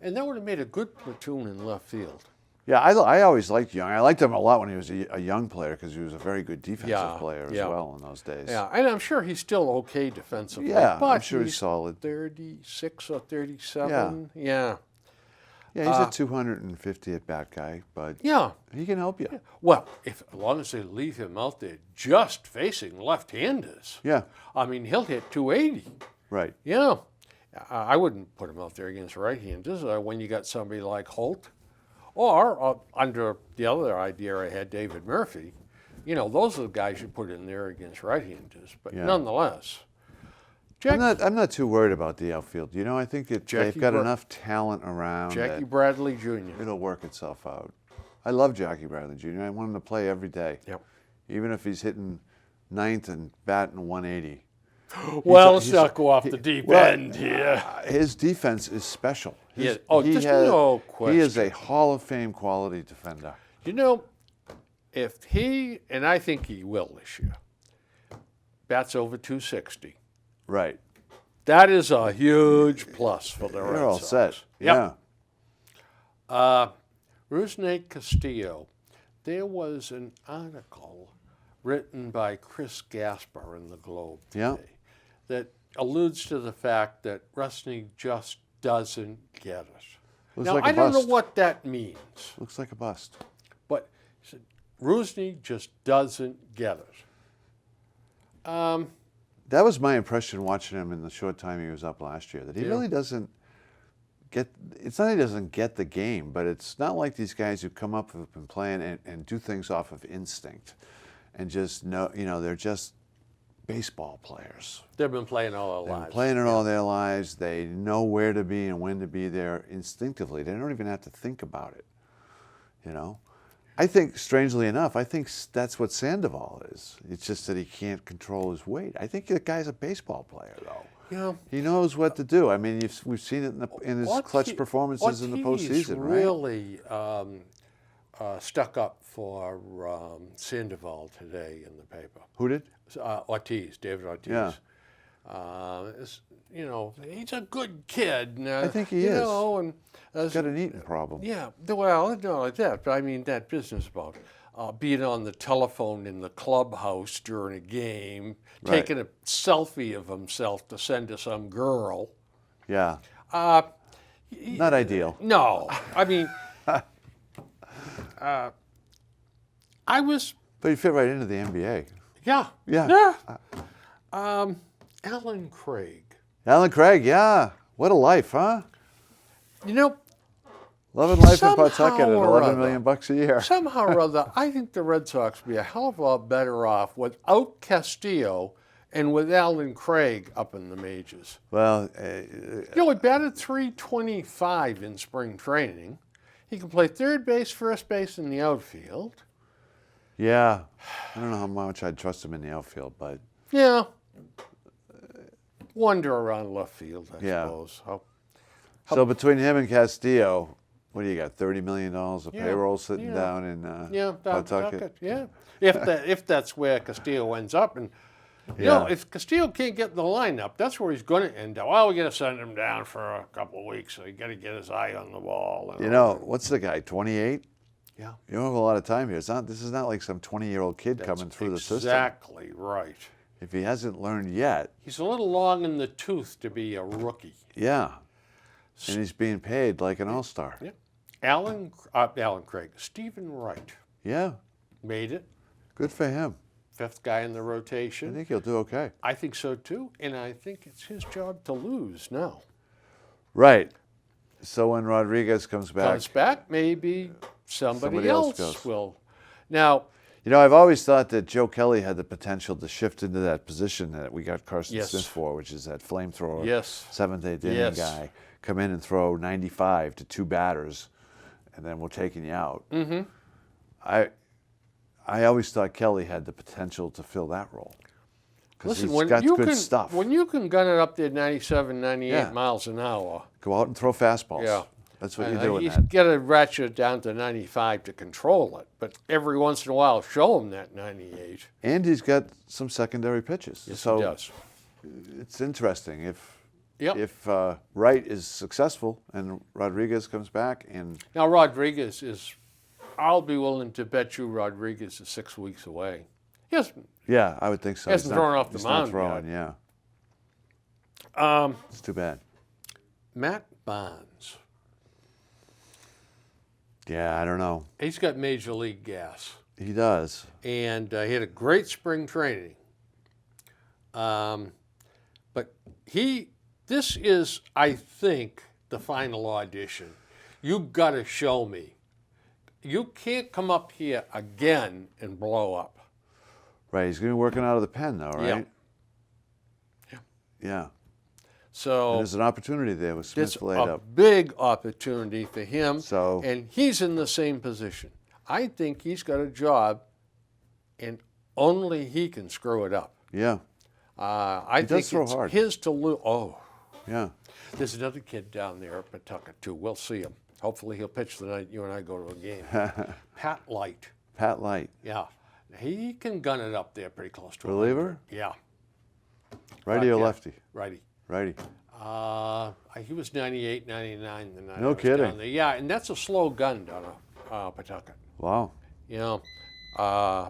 And that would have made a good platoon in left field. Yeah, I always liked Young. I liked him a lot when he was a young player because he was a very good defensive player as well in those days. Yeah, and I'm sure he's still okay defensively. Yeah, but I'm sure he's solid. 36 or 37. Yeah. Yeah, he's a 250 at-bat guy, but Yeah. he can help you. Yeah. Well, as long as they leave him out there just facing left-handers. Yeah, I mean, he'll hit 280. right. Yeah. I wouldn't put him out there against right-handers when you got somebody like Holt. Or under the other idea I had, David Murphy. You know, those are the guys you put in there against right-handers. But nonetheless, I'm not too worried about the outfield. You know, I think they've got enough talent around. Jackie that Bradley Jr. It'll work itself out. I love Jackie Bradley Jr. I want him to play every day. Yep. Even if he's hitting ninth and batting 180. Well, let's not go off the deep end here. His defense is special. There's no question. He is a Hall of Fame quality defender. You know, if he, and I think he will this year, bats over 260. Right. That is a huge plus for the Red They're all Sox. set. Yep. Yeah. Rusney Castillo, there was an article written by Chris Gasper in the Globe today that alludes to the fact that Rusney just doesn't get it. Looks Now, like a I don't know bust. what that means, Looks like a bust. but he said, Rusney just doesn't get it. That was my impression watching him in the short time he was up last year, that he really doesn't get, it's not he doesn't get the game, but it's not like these guys who come up who've been playing and do things off of instinct and just know, you know, they're just baseball players. They've been playing all their They've lives. been playing it all their lives. They know where to be and when to be there instinctively. They don't even have to think about it, you know. I think, strangely enough, I think that's what Sandoval is. It's just that he can't control his weight. I think the guy's a baseball player, though. Yeah. He knows what to do. I mean, we've seen it in his clutch performances in the postseason, right? Really stuck up for Sandoval today in the paper. Who did? Ortiz, David Ortiz. Yeah. You know, he's a good kid. I think he you is. Know, and He's got an eating problem. yeah, well, not like that, but I mean that business about being on the telephone in the clubhouse during a game, taking a selfie of himself to send to some girl. Yeah. Not ideal. No, I mean, I was, But he fit right into the NBA. yeah. Yeah. Alan Craig. Alan Craig, yeah. What a life, huh? You know, Loving life in somehow Pawtucket at or $11 other- million a year. somehow or other, I think the Red Sox would be a hell of a lot better off without Castillo and with Alan Craig up in the majors. Well, You know, he batted .325 in spring training. He can play third base, first base, and the outfield. yeah. I don't know how much I'd trust him in the outfield, but Yeah. Wander around left field, I Yeah. suppose. so between him and Castillo, what do you got? $30 million of Yeah, payroll sitting yeah. down in Pawtucket. Yeah. If that's where Castillo ends up, and you know, if Castillo can't get in the lineup, that's where he's going to end up. Well, we got to send him down for a couple of weeks, so you got to get his eye on the ball. And You know, what's the guy? 28. yeah, You don't have a lot of time here. This is not like some 20-year-old kid coming through the system. exactly right. If he hasn't learned yet, He's a little long in the tooth to be a rookie. yeah. And he's being paid like an all-star. Yeah. Alan Craig, Stephen Wright Yeah. made it. Good for him. fifth guy in the I rotation. think he'll do okay. I think so too, and I think it's his job to lose now. Right. So when Rodriguez comes back, Maybe somebody Somebody else else goes. will. Now, you know, I've always thought that Joe Kelly had the potential to shift into that position that we got Carson Yes. Smith for, which is that flamethrower, Yes. seventh, eighth inning Yes. guy. Come in and throw 95 to two batters, and then we're taking you out. mm-hmm. I always thought Kelly had the potential to fill that role. Because Listen, he's got good stuff. when you can gun it up there 97, 98 Yeah. miles an hour, Go out and throw fastballs. yeah. That's what you do with You that. got to ratchet it down to 95 to control it, but every once in a while, show him that 98. And he's got some secondary pitches. Yes, so he does. it's interesting. Yep. If Wright is successful and Rodriguez comes back, and Now, Rodriguez is, I'll be willing to bet you Rodriguez is 6 weeks away. Yes. yeah, I would think so. Hasn't He's not- thrown off the he's mound not throwing, yet. yeah. It's too bad. Matt Barnes. Yeah, I don't know. He's got major league gas, He does. and he had a great spring training. But this is, I think, the final audition. You got to show me. You can't come up here again and blow up. Right, he's going to be working out of the pen, though, right? Yeah. Yeah. And So there's an opportunity there with it's Smith laid a up. big opportunity for him, So- and he's in the same position. I think he's got a job, and only he can screw it up. Yeah, I does think throw it's hard. his to lose. Oh, yeah. there's another kid down there at Pawtucket too. We'll see him. Hopefully he'll pitch the night you and I go to a game. Pat Light. Pat Light. Yeah. He can gun it up there pretty close to a Reliever? Yeah. Righty or Yeah. lefty? Righty. Righty. He was 98, 99 the night I No was kidding. down there. Yeah, and that's a slow gun down at Pawtucket. Wow. You know,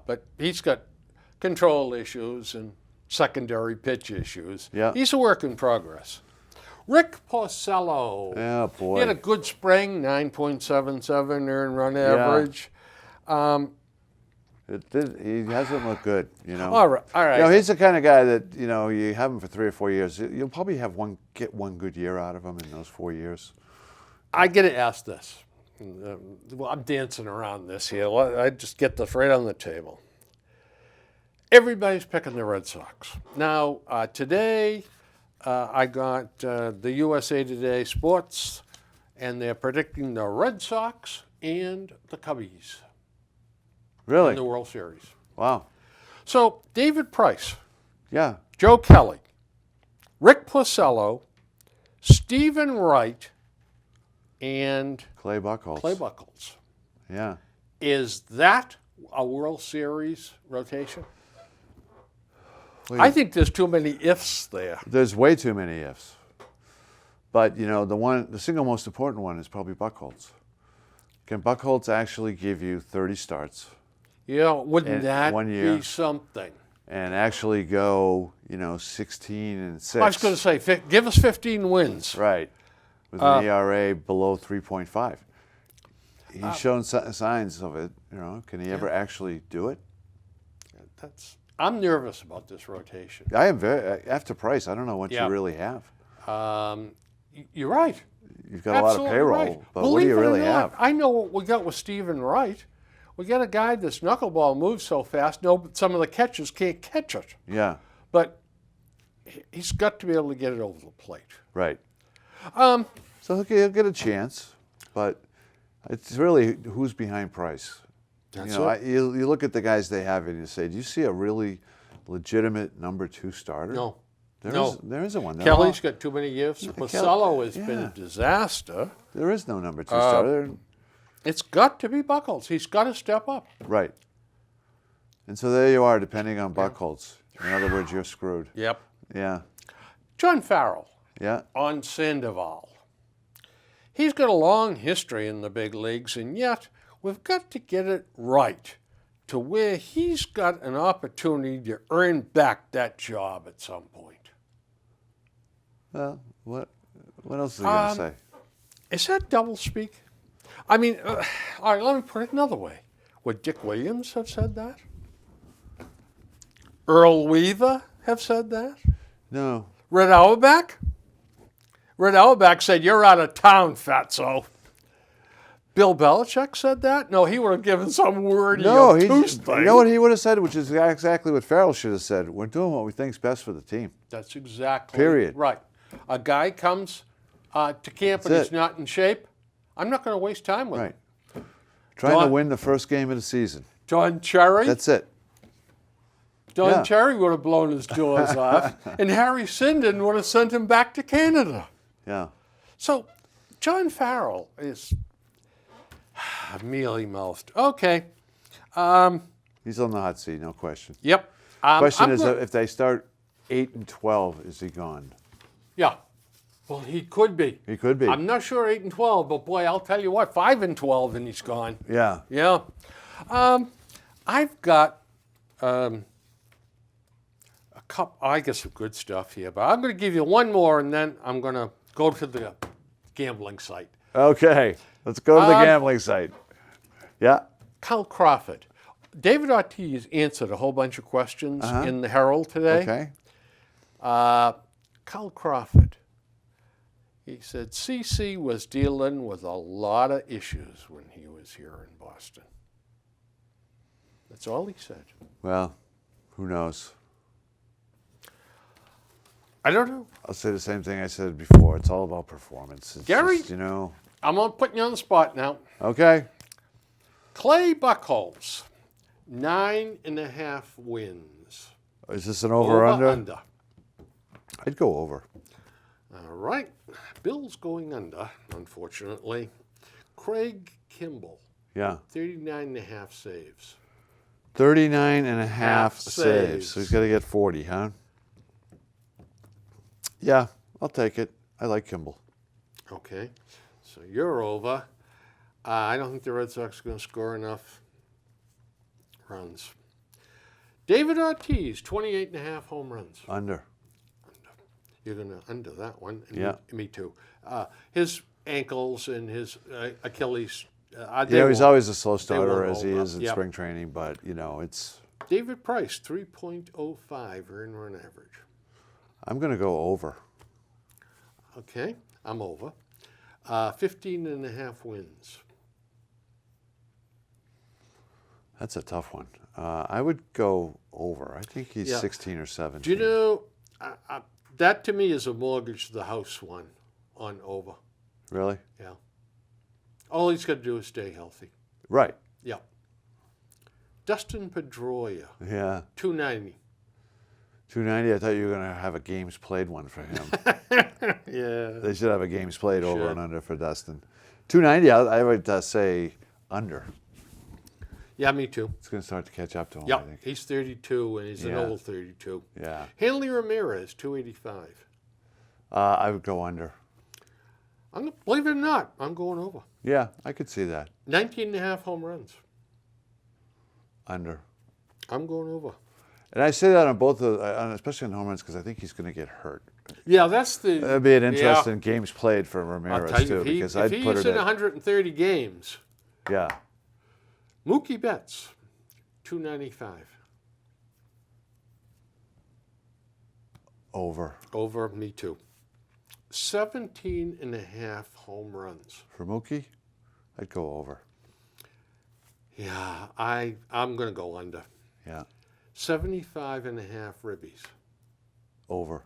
but he's got control issues and secondary pitch issues. Yeah. He's a work in progress. Rick Porcello. Yeah, He had a boy. good spring, 9.77 earned run average. He hasn't looked good, you know. All right, all right. You know, he's the kind of guy that, you know, you have him for 3 or 4 years. You'll probably get one good year out of him in those 4 years. I get to ask this. Well, I'm dancing around this here. I just get this right on the table. Everybody's picking the Red Sox. Now, today, I got the USA Today Sports, and they're predicting the Red Sox and the Cubbies Really? in the World Series. Wow. So, David Price, Yeah. Joe Kelly, Rick Porcello, Stephen Wright, and Clay Buchholz. Clay Buchholz. Yeah. Is that a World Series rotation? Well, I think there's too many ifs there. there's way too many ifs. But, you know, the single most important one is probably Buchholz. Can Buchholz actually give you 30 starts You know, wouldn't In that 1 year. be something? and actually go, 16-6? I was going to say, give us 15 wins. Right. With an ERA below 3.5. He's shown signs of it. Can he ever actually do it? I'm nervous about this rotation. I am after Price. I don't know what Yeah. you really have. You're right. You've got a lot of Absolutely payroll, right. but what do Believe you it or really not, have? I know what we got with Stephen Wright. We got a guy that's knuckleball moves so fast, some of the catchers can't catch it. Yeah, But he's got to be able to get it over the plate. right. So he'll get a chance, but it's really who's behind Price. That's You look at the guys they have and you say, do you see a really legitimate number 2 starter? No. There isn't one. Kelly's got too many gifts. Yeah, Porcello has been yeah. a disaster. There is no number 2 starter. It's got to be Buchholz. He's got to step up. Right. And so there you are, depending on Buchholz. In other words, you're screwed. Yep. Yeah. John Farrell Yeah. on Sandoval. He's got a long history in the big leagues, and yet we've got to get it right to where he's got an opportunity to earn back that job at some point. Well, what else is he going to say? Is that doublespeak? I mean, all right, let me put it another way. Would Dick Williams have said that? Earl Weaver have said that? No. Red Auerbach? Red Auerbach said, "You're out of town, fatso." Bill Belichick said that? No, he would have given some wordy obtuse thing. You know what he would have said, which is exactly what Farrell should have said. We're doing what we think's best for the team. That's exactly Period. right. A guy comes to camp and he's not in shape. I'm not going to waste time with him. Right. Trying to win the first game of the season. Don Cherry? That's it. Don Cherry would have blown his jaws off, and Harry Sinden would have sent him back to Canada. Yeah. So, John Farrell is mealy-mouthed. Okay. He's on the hot seat, no question. Yep. Question is, if they start 8-12, is he gone? Yeah. Well, he could be. He could be. I'm not sure 8-12, but boy, I'll tell you what, 5-12, and he's gone. Yeah. Yeah. I've got a couple, I guess, some good stuff here, but I'm going to give you one more, and then I'm going to go to the gambling site. Okay. Let's go to the gambling site. Yeah. Kyle Crawford. David Ortiz answered a whole bunch of questions in the Herald today. Okay. Kyle Crawford. He said CC was dealing with a lot of issues when he was here in Boston. That's all he said. Well, who knows? I don't know. I'll say the same thing I said before. It's all about performance. It's Gary, just, you know. I'm going to put you on the spot now. Okay. Clay Buchholz, 9.5 wins. Is this an over or under? I'd go over. All right. Bill's going under, unfortunately. Craig Kimball. Yeah. 39.5 saves. 39.5 saves. So he's got to get 40, huh? Yeah, I'll take it. I like Kimball. Okay. So you're over. I don't think the Red Sox are going to score enough runs. David Ortiz, 28.5 home runs. Under. You're going to under that one. And Yeah. Me too. His ankles and his Achilles. He's always a slow starter won't as he hold is up. in Yep. spring training, but, you know, it's... David Price, 3.05 earned run average. I'm going to go over. Okay, I'm over. 15.5 wins. That's a tough one. I would go over. I think he's Yeah. 16 or 17. Do you know, that to me is a mortgage to the house one on over. Really? Yeah. All he's got to do is stay healthy. Right. Yeah. Dustin Pedroia, Yeah. 290. 290, I thought you were going to have a games played one for him. Yeah. They should have a games played over Should. and under for Dustin. 290, I would say under. Yeah, me too. It's going to start to catch up to him, I Yeah, think. he's 32, and he's an Yeah. old 32. Yeah. Hanley Ramirez, 285. I would go under. Believe it or not, I'm going over. Yeah, I could see that. 19.5 home runs. Under. I'm going over. And I say that on both, especially on home runs, because I think he's going to get hurt. Yeah, that's the... That'd be an interesting games played for I'll Ramirez, tell you, too, if because if I'd he's put it in at... 130 games, Yeah. Mookie Betts, 295. Over. Over, me too. 17.5 home runs. For Mookie, I'd go over. Yeah, I'm going to go under. Yeah. 75.5 ribbies. Over.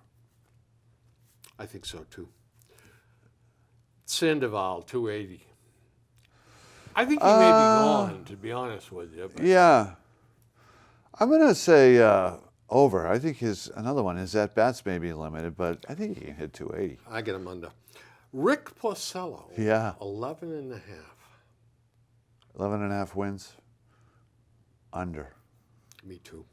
I think so too. Sandoval, 280. I think he may be gone, to be honest with you. But Yeah. I'm going to say over. I think another one, his at-bats may be limited, but I think he can hit 280. I get him under. Rick Porcello, Yeah. 11.5. 11.5 wins. Under. Me too.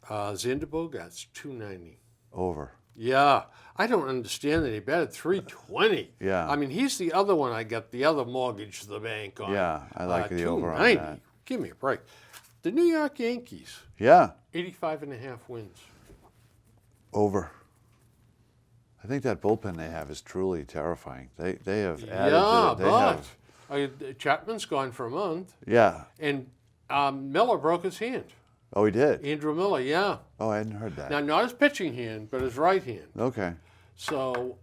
Xander Bogaerts, 290. Over. Yeah, I don't understand that he batted 320. Yeah. I mean, he's the other one I got the other mortgage to the bank on. Yeah, I like the over on 290. that. Give me a break. The New York Yankees, Yeah. 85.5 wins. Over. I think that bullpen they have is truly terrifying. They have added Yeah, to it. but Chapman's gone for a month, Yeah. and Miller broke his hand. Oh, he did? Andrew Miller, yeah. Oh, I hadn't heard that. Now, not his pitching hand, but his right hand. Okay. So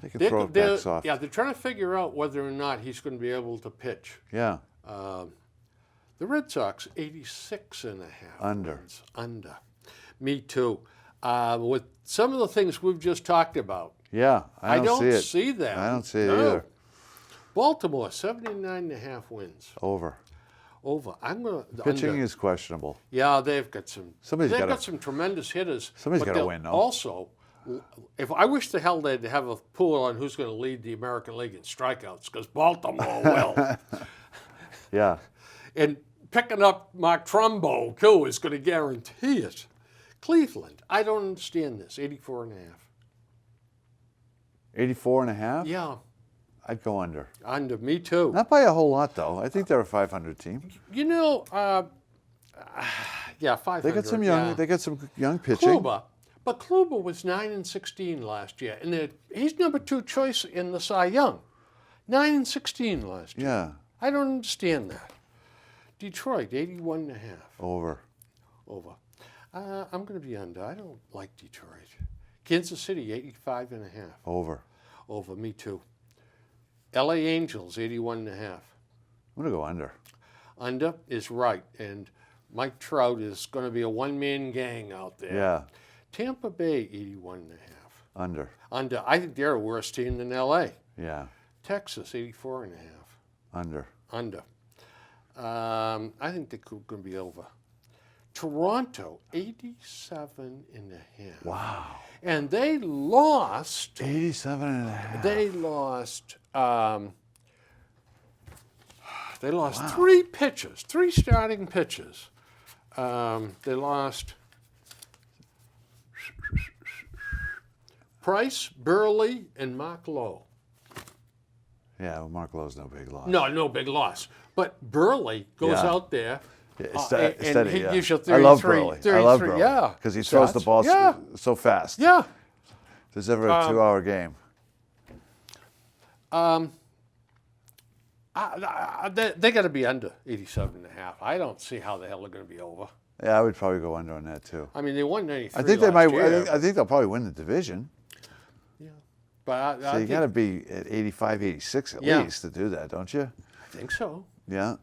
They can throw it back soft. yeah, they're trying to figure out whether or not he's going to be able to pitch. Yeah. The Red Sox, 86.5. Under. Wins. Under. Me too. With some of the things we've just talked about. Yeah, I don't see it. See that. I don't see it No. either. Baltimore, 79.5 wins. Over. Over. I'm going to Pitching under. is questionable. Yeah, they've got some. Somebody's they've gotta- got some tremendous hitters. Somebody's but gotta they'll win, though. Also, if I wish the hell they'd have a pool on who's going to lead the American League in strikeouts, because Baltimore will. Yeah. And picking up Mark Trumbo too is going to guarantee it. Cleveland, I don't understand this. 84.5. 84.5? Yeah, I'd go under. under. Me too. Not by a whole lot, though. I think they're a 500 team. You know, yeah, 500. They got some young. Yeah. They got some young pitching. Kluber, but Kluber was 9-16 last year, and he's number 2 choice in the Cy Young. 9-16 last year. Yeah. I don't understand that. Detroit, 81.5. Over. Over. I'm going to be under. I don't like Detroit. Kansas City, 85.5. Over. Over. Me too. LA Angels, 81.5. I'm gonna go under. Under is right, and Mike Trout is going to be a one-man gang out there. Yeah. Tampa Bay, 81.5. Under. Under. I think they're a worse team than LA. Yeah. Texas, 84.5. Under. Under. I think they're going to be over. Toronto, 87.5. Wow. And they lost. 87.5. They lost. They lost 3 pitchers, 3 starting pitchers. They lost Price, Burley, and Mark Lowe. Yeah, well, Mark Lowe's no big loss. No big loss. But Burley goes Yeah. out there. Yeah, And steady, he yeah. gives you I love 33, Burley. I love 33, Burley. yeah. Because he throws the ball Yeah. so fast. Yeah. There's ever a 2-hour game. They got to be under 87.5. I don't see how the hell they're going to be over. Yeah, I would probably go under on that too. I mean, they won 93 I think they last might. year. I think they'll probably win the division. Yeah. But So you got to be at 85, 86 at Yeah. least to do that, don't you? I think so. Yeah.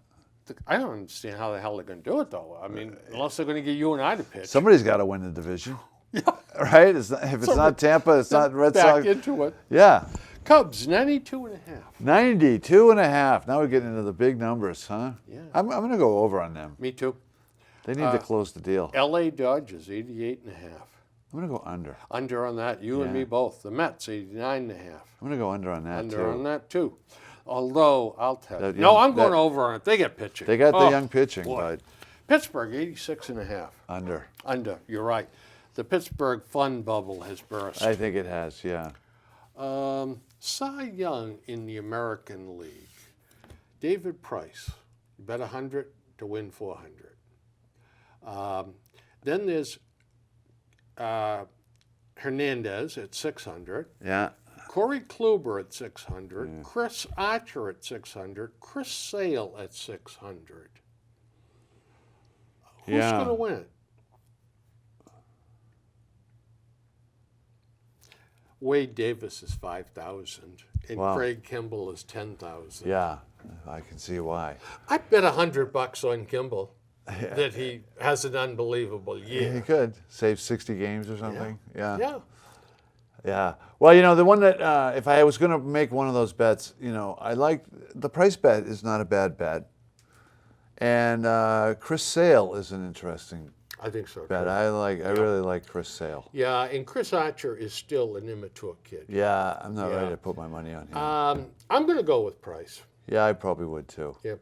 I don't understand how the hell they're going to do it, though. I mean, unless they're going to get you and I to pitch. Somebody's got to win the division. Yeah. Right? If it's not Tampa, it's not Red Back Sox. into it. Yeah. Cubs, 92.5. 92.5. Now we're getting into the big numbers, huh? Yeah. I'm going to go over on them. Me too. They need to close the deal. L.A. Dodgers, 88.5. I'm going to go under. Under on that. You and Yeah. me both. The Mets, 89.5. I'm going to go under on that Under too. on that, too. Although, I'll tell you. That No, young- I'm going that- over on it. They get pitching. They got the Oh, young pitching, boy. but Pittsburgh, 86.5. under. Under, you're right. The Pittsburgh fun bubble has burst. I think it has, yeah. Cy Young in the American League. David Price, you bet 100 to win 400. Then there's Hernandez at 600. Yeah. Corey Kluber at 600. Chris Archer at 600. Chris Sale at 600. Who's Yeah. going to win it? Wade Davis is 5,000, and Wow. Craig Kimball is 10,000. Yeah. I can see why. I bet $100 on Kimball that he has an unbelievable He year. could save 60 games or something. Yeah. Yeah. Yeah. Well, the one that if I was going to make one of those bets, I like the price bet is not a bad bet, and Chris Sale is an interesting I think so. bet. Too. I really like Chris Sale. Yeah, and Chris Archer is still an immature kid. Yeah, I'm not Yeah. ready to put my money on him. I'm going to go with Price. Yeah, I probably would too. Yeah.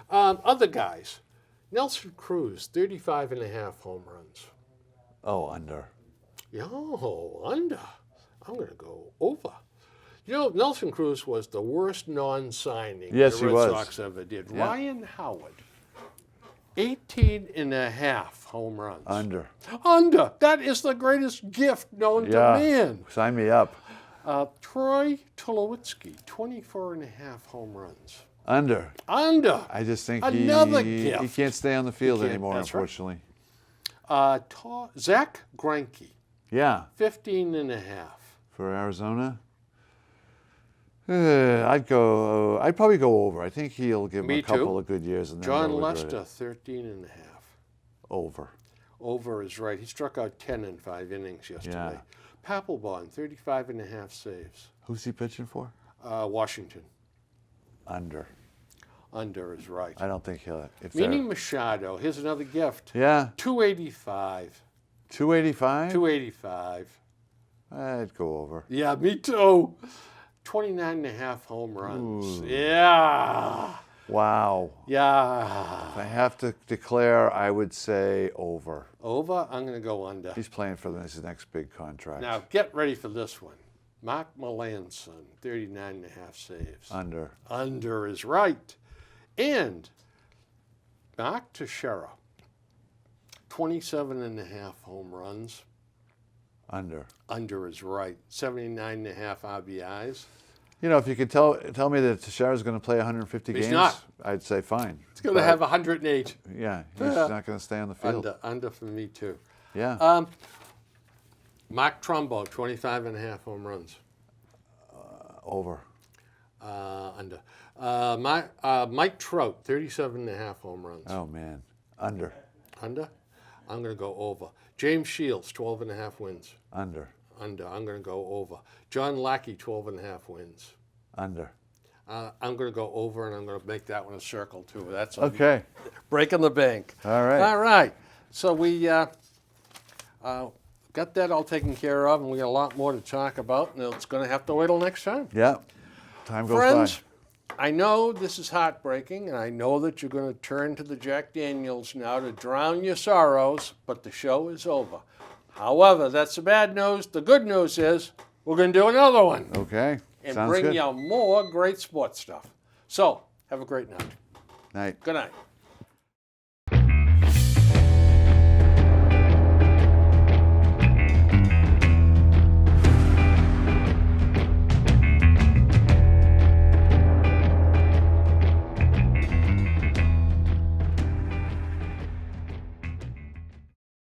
Other guys, Nelson Cruz, 35.5 home runs. Oh, under. Yo, under. I'm going to go over. Nelson Cruz was the worst non-signing Yes, the he Red was. Sox ever did. Yeah. Ryan Howard, 18.5 home runs. Under. Under. That is the greatest gift known to man. Sign me up. Troy Tulowitzki, 24.5 home runs. Under. Under. I just think Another he gift. can't stay on the field can't, anymore, that's right. unfortunately. Zach Greinke, Yeah, 15.5. for Arizona. I'd probably go over. I think he'll give him Me a couple too. of good years, and then John they'll regret Lester, it. 13.5. Over. Over is right. He struck out 10 in 5 innings yesterday. Papelbon, 35.5 saves. Who's he pitching for? Washington, Under. under is right. I don't think he'll. If Manny they're- Machado, here's another gift. Yeah, 285. 285. 285. I'd go over. Yeah, me too. 29.5 home runs. Yeah. Wow. Yeah. If I have to declare, I would say over. Over, I'm going to go under. He's playing for his next big contract. Now, get ready for this one. Mark Melanson, 39.5 saves. Under. Under is right. And Mark Teixeira, 27.5 home runs. Under. Under is right. 79.5 RBIs. You know, if you could tell me that Teixeira's going to play 150 He's games, not. I'd say fine. He's going to have 108. Yeah, he's not going to stay on the field. Under for me, too. Yeah. Mark Trumbo, 25.5 home runs. Over. Under. Mike Trout, 37.5 home runs. Oh, man. Under. Under? I'm going to go over. James Shields, 12.5 wins. Under. Under. I'm going to go over. John Lackey, 12.5 wins. Under. I'm going to go over, and I'm going to make that one a circle, too. That's Okay. breaking the bank. All right. All right. So we got that all taken care of, and we got a lot more to talk about, and it's going to have to wait till next time. Yeah. Time goes Friends, by. I know this is heartbreaking, and I know that you're going to turn to the Jack Daniels now to drown your sorrows, but the show is over. However, that's the bad news. The good news is we're going to do another one Okay. and Sounds bring good. you more great sports stuff. So, have a great night. Night. Good night.